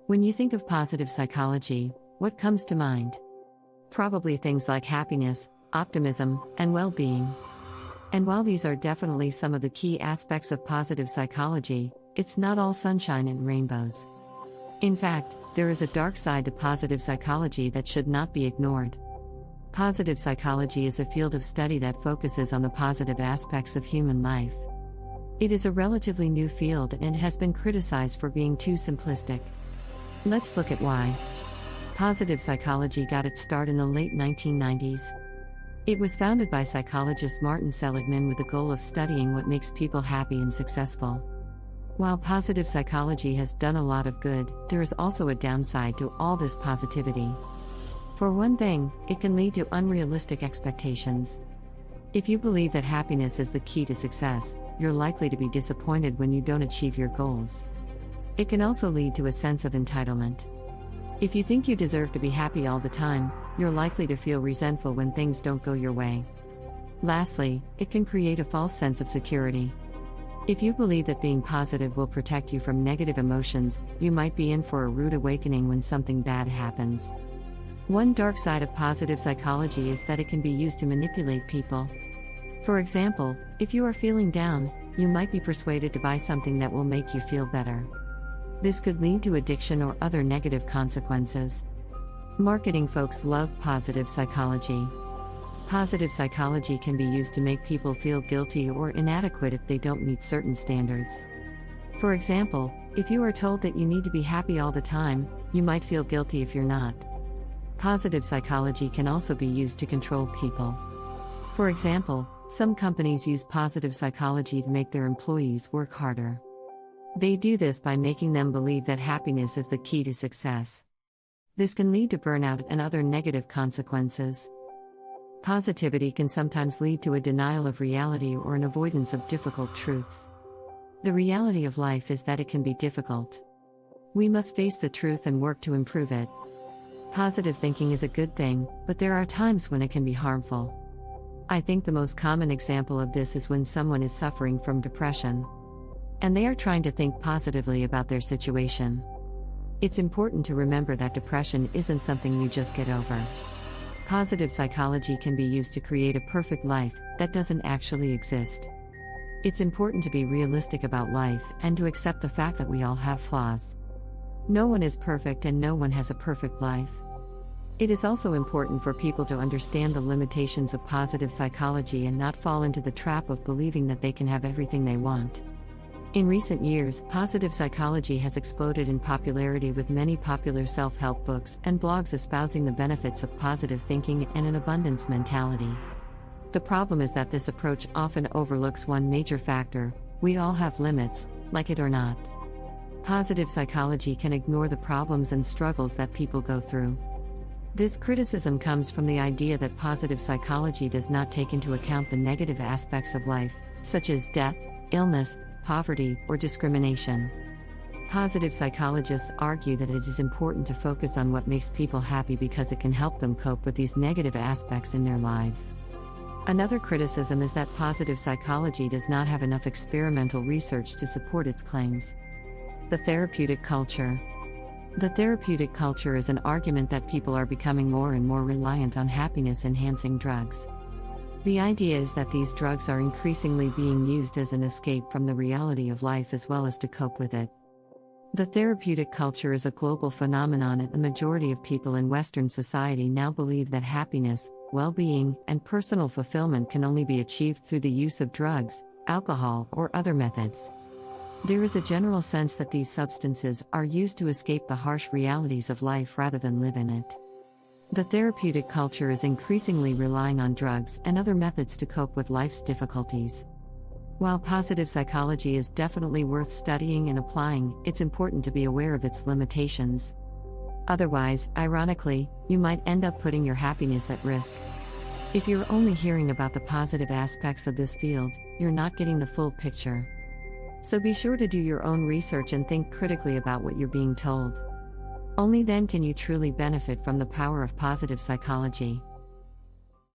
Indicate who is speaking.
Speaker 1: When you think of positive psychology, what comes to mind? Probably things like happiness, optimism, and well-being. And while these are definitely some of the key aspects of positive psychology, it's not all sunshine and rainbows. In fact, there is a dark side to positive psychology that should not be ignored. Positive psychology is a field of study that focuses on the positive aspects of human life. It is a relatively new field and has been criticized for being too simplistic. Let's look at why. Positive psychology got its start in the late 1990s. It was founded by psychologist Martin Seligman with the goal of studying what makes people happy and successful. While positive psychology has done a lot of good, there is also a downside to all this positivity. For one thing, it can lead to unrealistic expectations. If you believe that happiness is the key to success, you're likely to be disappointed when you don't achieve your goals. It can also lead to a sense of entitlement. If you think you deserve to be happy all the time, you're likely to feel resentful when things don't go your way. Lastly, it can create a false sense of security. If you believe that being positive will protect you from negative emotions, you might be in for a rude awakening when something bad happens. One dark side of positive psychology is that it can be used to manipulate people. For example, if you are feeling down, you might be persuaded to buy something that will make you feel better. This could lead to addiction or other negative consequences. Marketing folks love positive psychology. Positive psychology can be used to make people feel guilty or inadequate if they don't meet certain standards. For example, if you are told that you need to be happy all the time, you might feel guilty if you're not. Positive psychology can also be used to control people. For example, some companies use positive psychology to make their employees work harder. They do this by making them believe that happiness is the key to success. This can lead to burnout and other negative consequences. Positivity can sometimes lead to a denial of reality or an avoidance of difficult truths. The reality of life is that it can be difficult. We must face the truth and work to improve it. Positive thinking is a good thing, but there are times when it can be harmful. I think the most common example of this is when someone is suffering from depression, and they are trying to think positively about their situation. It's important to remember that depression isn't something you just get over. Positive psychology can be used to create a perfect life that doesn't actually exist. It's important to be realistic about life and to accept the fact that we all have flaws. No one is perfect and no one has a perfect life. It is also important for people to understand the limitations of positive psychology and not fall into the trap of believing that they can have everything they want. In recent years, positive psychology has exploded in popularity with many popular self-help books and blogs espousing the benefits of positive thinking and an abundance mentality. The problem is that this approach often overlooks one major factor: we all have limits, like it or not. Positive psychology can ignore the problems and struggles that people go through. This criticism comes from the idea that positive psychology does not take into account the negative aspects of life, such as death, illness, poverty, or discrimination. Positive psychologists argue that it is important to focus on what makes people happy because it can help them cope with these negative aspects in their lives. Another criticism is that positive psychology does not have enough experimental research to support its claims. The therapeutic culture. The therapeutic culture is an argument that people are becoming more and more reliant on happiness-enhancing drugs. The idea is that these drugs are increasingly being used as an escape from the reality of life as well as to cope with it. The therapeutic culture is a global phenomenon, and the majority of people in Western society now believe that happiness, well-being, and personal fulfillment can only be achieved through the use of drugs, alcohol, or other methods. There is a general sense that these substances are used to escape the harsh realities of life rather than live in it. The therapeutic culture is increasingly relying on drugs and other methods to cope with life's difficulties. While positive psychology is definitely worth studying and applying, it's important to be aware of its limitations. Otherwise, ironically, you might end up putting your happiness at risk. If you're only hearing about the positive aspects of this field, you're not getting the full picture. So be sure to do your own research and think critically about what you're being told. Only then can you truly benefit from the power of positive psychology.